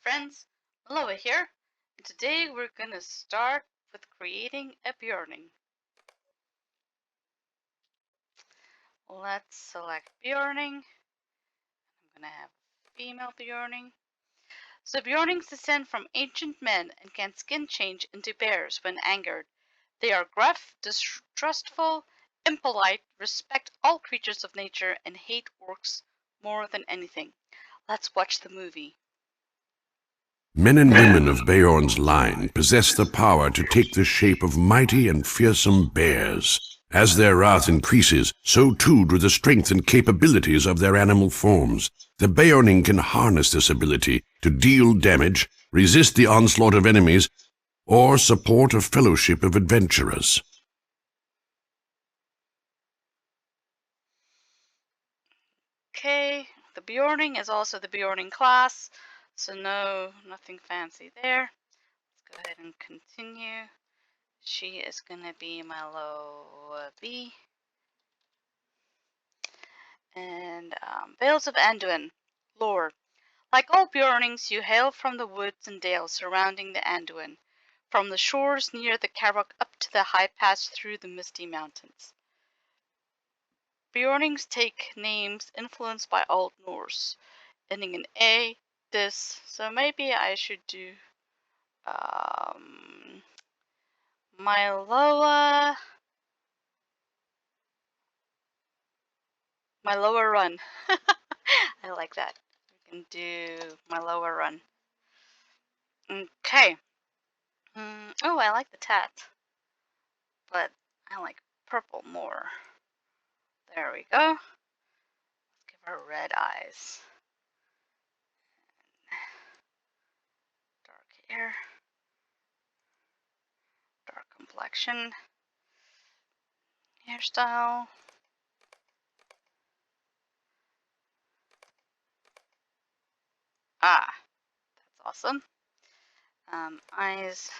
friends, Maloa here, and today we're gonna start with creating a Bjorning. Let's select Bjorning. I'm gonna have female Bjorning. So Bjornings descend from ancient men and can skin change into bears when angered. They are gruff, distrustful, impolite, respect all creatures of nature, and hate orcs more than anything. Let's watch the movie. Men and women of Beorn's line possess the power to take the shape of mighty and fearsome bears. As their wrath increases, so too do the strength and capabilities of their animal forms. The Beorning can harness this ability to deal damage, resist the onslaught of enemies, or support a fellowship of adventurers. Okay, the Bjorning is also the Bjorning class, so nothing fancy there. Let's go ahead and continue. She is gonna be my low B. And Vales of Anduin, lore. Like all Bjornings, you hail from the woods and dales surrounding the Anduin, from the shores near the Karok up to the high pass through the misty mountains. Bjornings take names influenced by Old Norse, ending in A, this, so maybe I should do Myloa Run. I like that. We can do Myloa Run. Okay. Oh, I like the tat, but I like purple more. There we go. Let's give her red eyes. Dark hair. Dark complexion. Hairstyle. Ah, that's awesome. Eyes.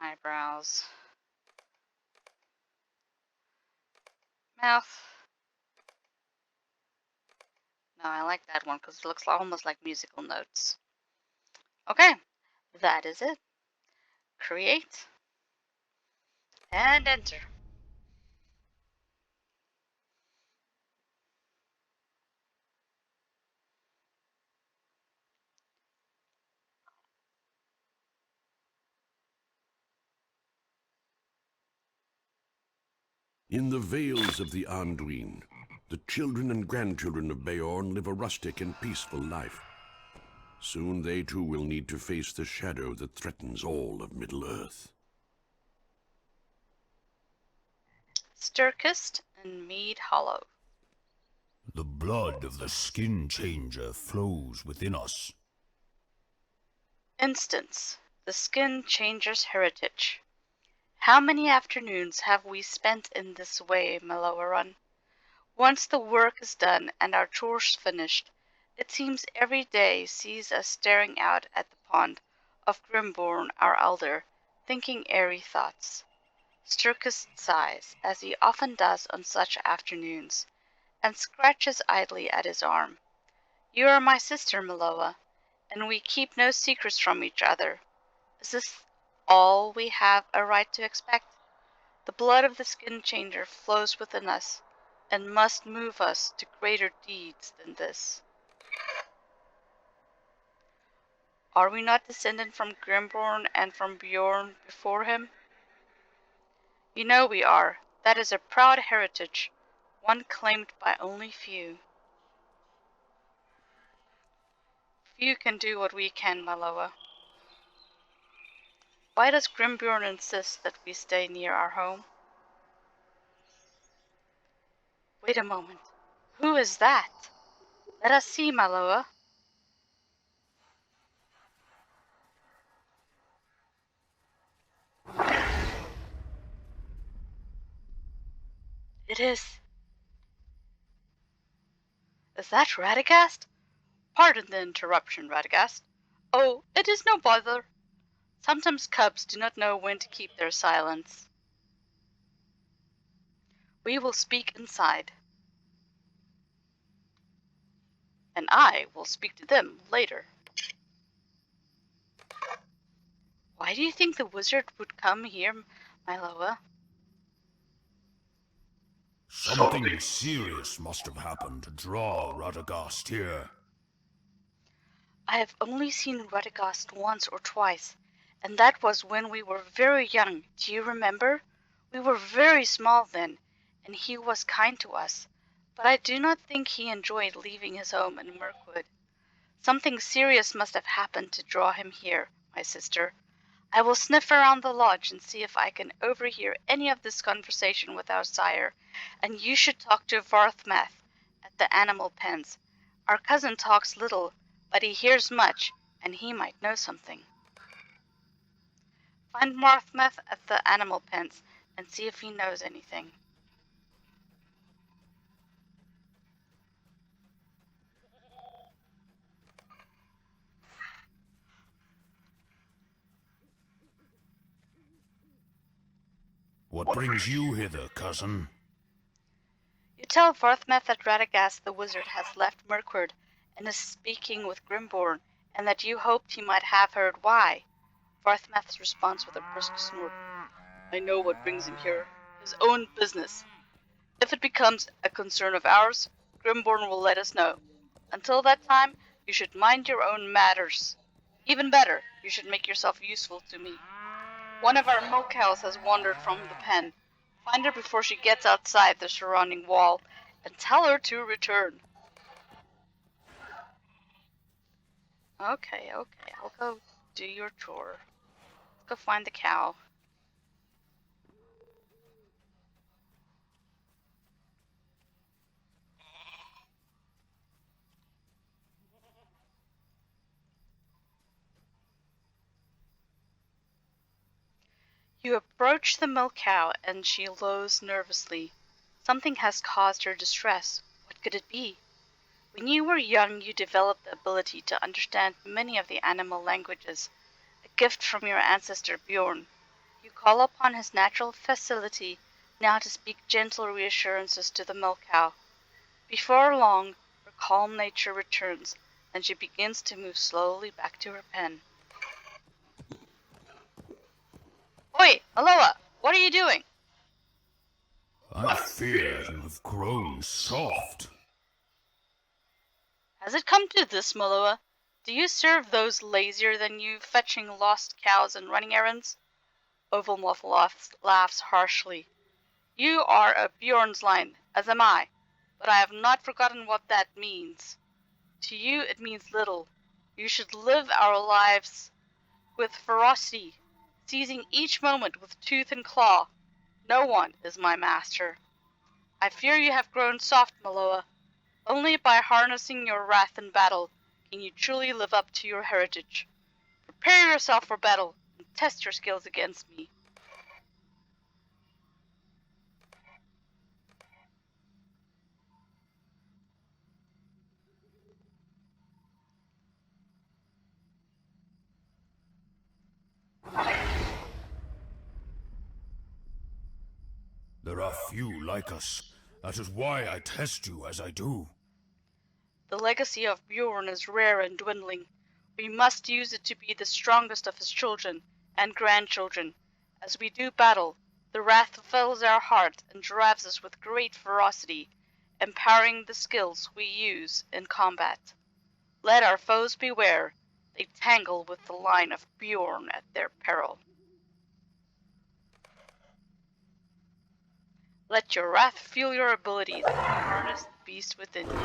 Eyebrows. Mouth. No, I like that one because it looks almost like musical notes. Okay, that is it. Create and enter. In the vales of the Anduin, the children and grandchildren of Beorn live a rustic and peaceful life. Soon they too will need to face the shadow that threatens all of Middle-earth. Sturkist and Mead Hollow. The blood of the skin changer flows within us. Instance, the skin changer's heritage. How many afternoons have we spent in this way, Maloaran? Once the work is done and our chores finished, it seems every day sees us staring out at the pond of Grimborn our elder, thinking airy thoughts. Sturkis sighs, as he often does on such afternoons, and scratches idly at his arm. You are my sister, Maloa, and we keep no secrets from each other. Is this all we have a right to expect? The blood of the skin changer flows within us, and must move us to greater deeds than this. Are we not descended from Grimborn and from Bjorn before him? You know we are. That is a proud heritage, one claimed by only few. Few can do what we can, Maloa. Why does Grimbjorn insist that we stay near our home? Wait a moment. Who is that? Let us see, Maloa. It is. Is that Radagast? Pardon the interruption, Radagast. Oh, it is no bother. Sometimes cubs do not know when to keep their silence. We will speak inside. And I will speak to them later. Why do you think the wizard would come here, Miloa? Something serious must have happened to draw Radagast here. I have only seen Radagast once or twice, and that was when we were very young. Do you remember? We were very small then, and he was kind to us, but I do not think he enjoyed leaving his home in Mirkwood. Something serious must have happened to draw him here, my sister. I will sniff around the lodge and see if I can overhear any of this conversation with our sire, and you should talk to Varthmeth at the animal pens. Our cousin talks little, but he hears much, and he might know something. Find Varthmeth at the animal pens and see if he knows anything. What brings you hither, cousin? You tell Varthmeth that Radagast the wizard has left Mirkwood and is speaking with Grimborn, and that you hoped he might have heard why. Varthmeth responds with a brisk snort. I know what brings him here. His own business. If it becomes a concern of ours, Grimborn will let us know. Until that time, you should mind your own matters. Even better, you should make yourself useful to me. One of our milk cows has wandered from the pen. Find her before she gets outside the surrounding wall, and tell her to return. Okay, I'll go do your chore. Go find the cow. You approach the milk cow, and she lows nervously. Something has caused her distress. What could it be? When you were young, you developed the ability to understand many of the animal languages, a gift from your ancestor Bjorn. You call upon his natural facility now to speak gentle reassurances to the milk cow. Before long, her calm nature returns, and she begins to move slowly back to her pen. Oi, Aloha, what are you doing? I fear you have grown soft. Has it come to this, Maloa? Do you serve those lazier than you, fetching lost cows and running errands? Ovalmoth laughs harshly. You are a Bjorn's line, as am I, but I have not forgotten what that means. To you it means little. You should live our lives with ferocity, seizing each moment with tooth and claw. No one is my master. I fear you have grown soft, Maloa. Only by harnessing your wrath in battle can you truly live up to your heritage. Prepare yourself for battle and test your skills against me. There are few like us. That is why I test you as I do. The legacy of Bjorn is rare and dwindling. We must use it to be the strongest of his children and grandchildren. As we do battle, the wrath fills our heart and drives us with great ferocity, empowering the skills we use in combat. Let our foes beware. They tangle with the line of Bjorn at their peril. Let your wrath fuel your abilities and harness the beast within you.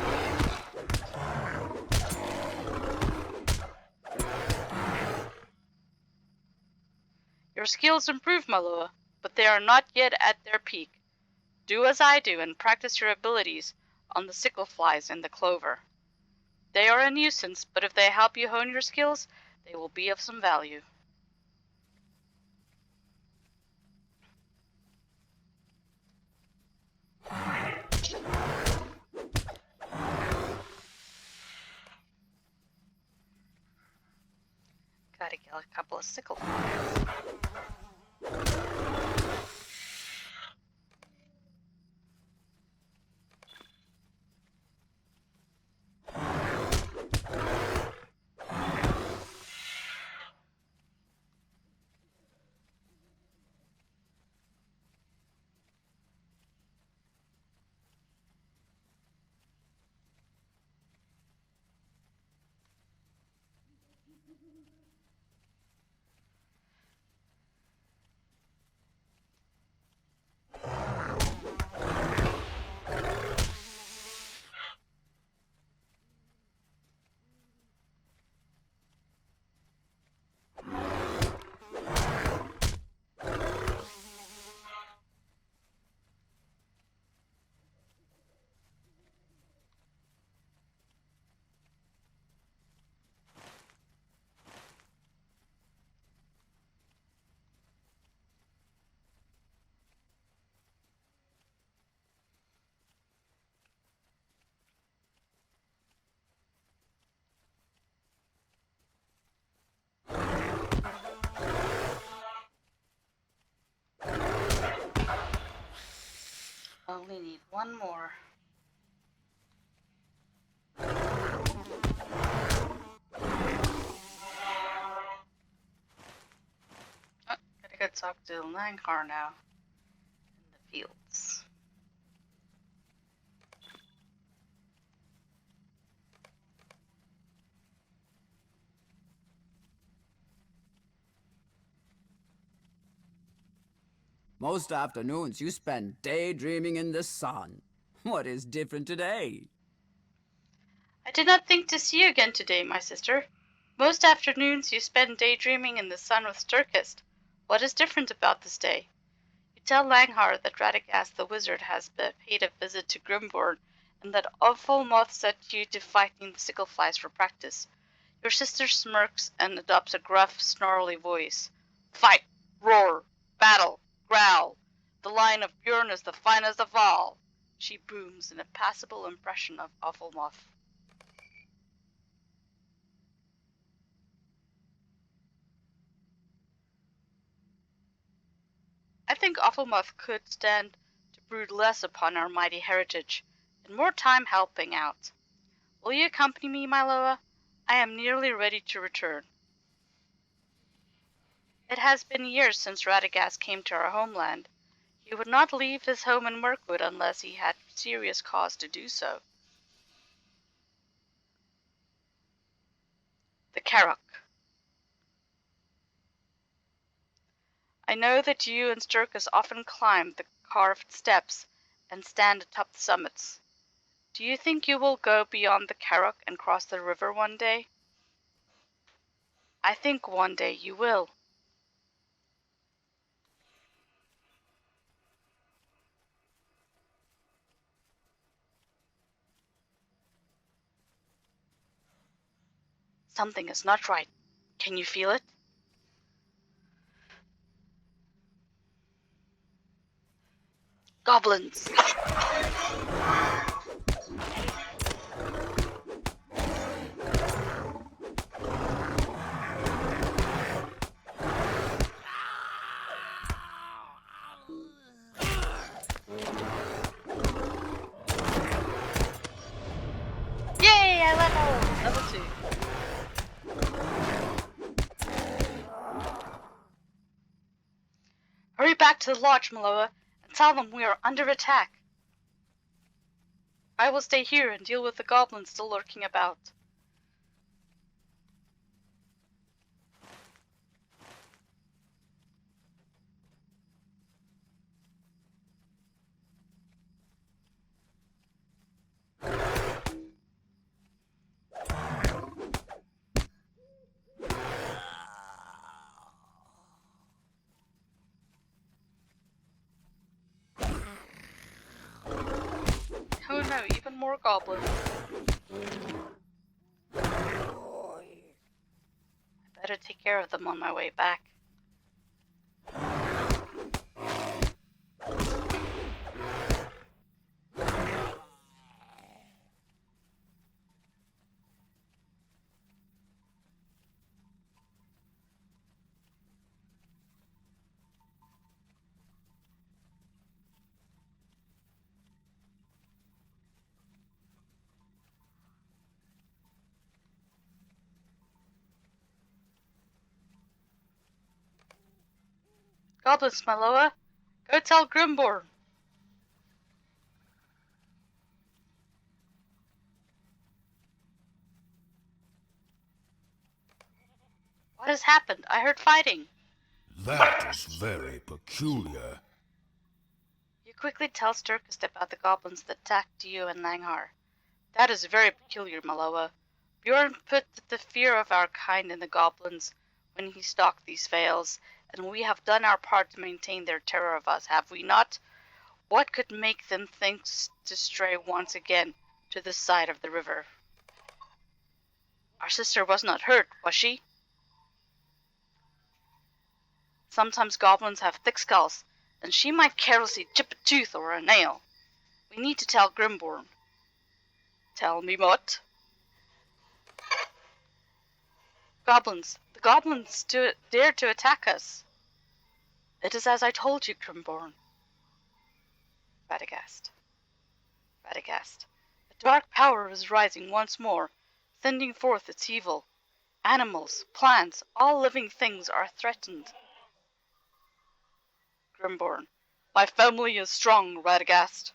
Your skills improve, Maloa, but they are not yet at their peak. Do as I do and practice your abilities on the sickle flies and the clover. They are a nuisance, but if they help you hone your skills, they will be of some value. Gotta get a couple of sickle flies. Only need one more. Oh, gotta go talk to Langhar now. In the fields. Most afternoons you spend daydreaming in the sun. What is different today? I did not think to see you again today, my sister. Most afternoons you spend daydreaming in the sun with Sturkist. What is different about this day? You tell Langhar that Radagast the wizard has paid a visit to Grimborn, and that Moth set you to fighting the sickleflies for practice. Your sister smirks and adopts a gruff, snarly voice. Fight! Roar! Battle! Growl! The line of Bjorn is the finest of all! She booms in a passable impression of Moth. I think Moth could stand to brood less upon our mighty heritage, and more time helping out. Will you accompany me, my Loa? I am nearly ready to return. It has been years since Radagast came to our homeland. He would not leave his home in Mirkwood unless he had serious cause to do so. The Carrock. I know that you and Sturkis often climb the carved steps and stand atop the summits. Do you think you will go beyond the Carrock and cross the river one day? I think one day you will. Something is not right. Can you feel it? Goblins! Yay! I level 2. Hurry back to the lodge, Maloa, and tell them we are under attack. I will stay here and deal with the goblins still lurking about. Oh no, even more goblins. I better take care of them on my way back. Goblins, Maloa, go tell Grimborn. What has happened? I heard fighting. That is very peculiar. You quickly tell Sturkis about the goblins that attacked you and Langhar. That is very peculiar, Maloa. Bjorn put the fear of our kind in the goblins when he stalked these vales, and we have done our part to maintain their terror of us, have we not? What could make them think to stray once again to this side of the river? Our sister was not hurt, was she? Sometimes goblins have thick skulls, and she might carelessly chip a tooth or a nail. We need to tell Grimborn. Tell me what? Goblins. The goblins dare to attack us. It is as I told you, Grimborn. Radagast. Radagast. The dark power is rising once more, sending forth its evil. Animals, plants, all living things are threatened. Grimborn. My family is strong, Radagast.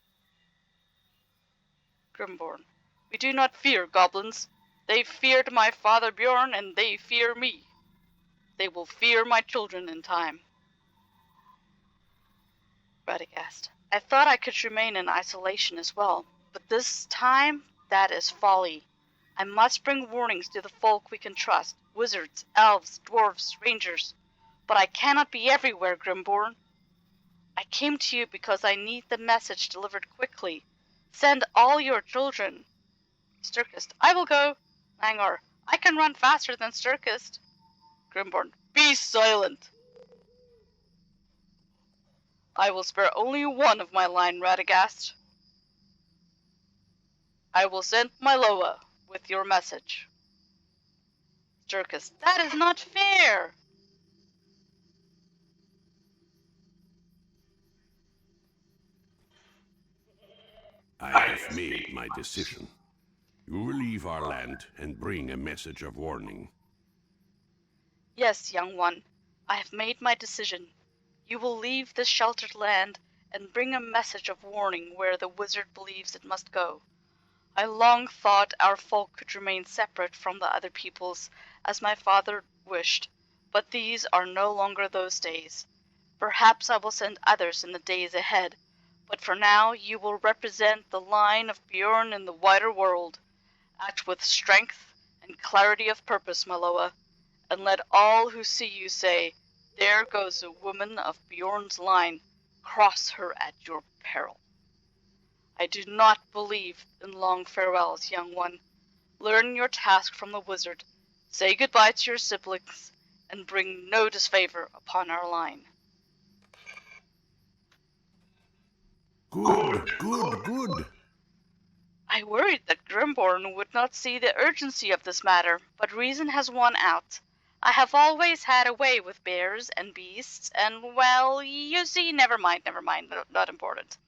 Grimborn. We do not fear goblins. They feared my father Bjorn, and they fear me. They will fear my children in time. Radagast. I thought I could remain in isolation as well, but this time that is folly. I must bring warnings to the folk we can trust, wizards, elves, dwarves, rangers. But I cannot be everywhere, Grimborn. I came to you because I need the message delivered quickly. Send all your children. Sturkist. I will go. Langar. I can run faster than Sturkist. Grimborn. Be silent. I will spare only one of my line, Radagast. I will send Myloa with your message. Sturkis. That is not fair. I have made my decision. You will leave our land and bring a message of warning. Yes, young one, I have made my decision. You will leave this sheltered land and bring a message of warning where the wizard believes it must go. I long thought our folk could remain separate from the other peoples, as my father wished, but these are no longer those days. Perhaps I will send others in the days ahead, but for now you will represent the line of Bjorn in the wider world. Act with strength and clarity of purpose, Myloa, and let all who see you say, "There goes a woman of Bjorn's line. Cross her at your peril." I do not believe in long farewells, young one. Learn your task from the wizard. Say goodbye to your siblings, and bring no disfavor upon our line. Good, good, good. I worried that Grimborn would not see the urgency of this matter, but reason has won out. I have always had a way with bears and beasts, and, well, you see, never mind, not important.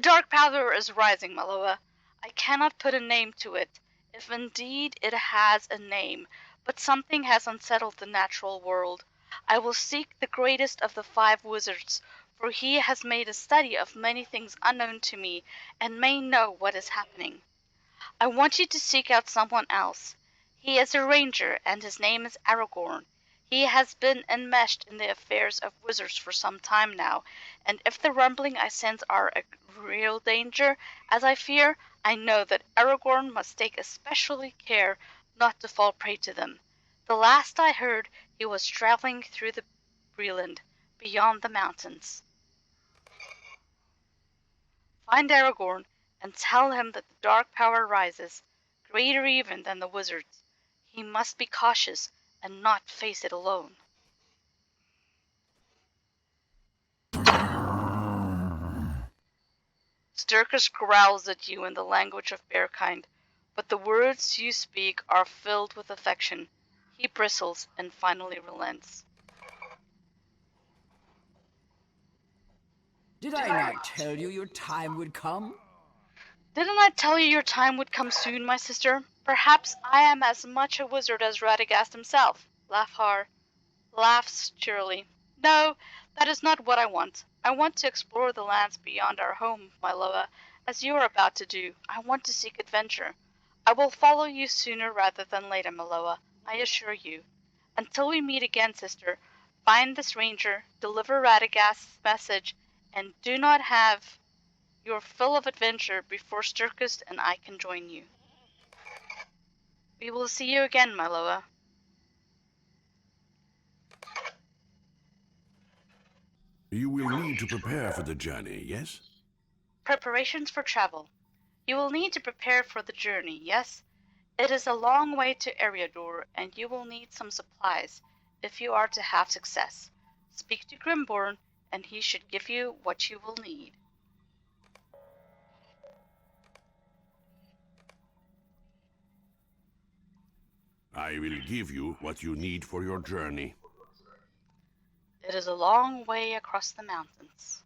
Dark powder is rising, Myloa. I cannot put a name to it, if indeed it has a name, but something has unsettled the natural world. I will seek the greatest of the 5 wizards, for he has made a study of many things unknown to me, and may know what is happening. I want you to seek out someone else. He is a ranger, and his name is Aragorn. He has been enmeshed in the affairs of wizards for some time now, and if the rumbling I sense are a real danger, as I fear, I know that Aragorn must take especially care not to fall prey to them. The last I heard, he was traveling through the Breland, beyond the mountains. Find Aragorn, and tell him that the dark power rises, greater even than the wizards. He must be cautious, and not face it alone. Sturkis growls at you in the language of bearkind, but the words you speak are filled with affection. He bristles and finally relents. Did I not tell you your time would come? Didn't I tell you your time would come soon, my sister? Perhaps I am as much a wizard as Radagast himself. Lafhar laughs cheerily. No, that is not what I want. I want to explore the lands beyond our home, Myloa, as you are about to do. I want to seek adventure. I will follow you sooner rather than later, Myloa, I assure you. Until we meet again, sister, find this ranger, deliver Radagast's message, and do not have your fill of adventure before Sturkis and I can join you. We will see you again, Myloa. You will need to prepare for the journey, yes? Preparations for travel. You will need to prepare for the journey, yes? It is a long way to Eriador, and you will need some supplies if you are to have success. Speak to Grimborn, and he should give you what you will need. I will give you what you need for your journey. It is a long way across the mountains.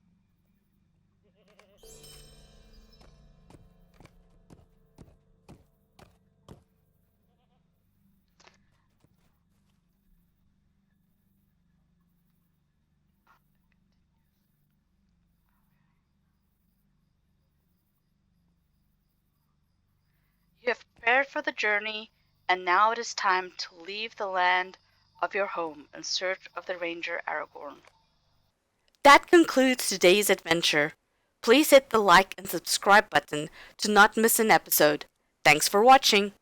You have prepared for the journey, and now it is time to leave the land of your home in search of the Ranger Aragorn. That concludes today's adventure. Please hit the like and subscribe button to not miss an episode. Thanks for watching.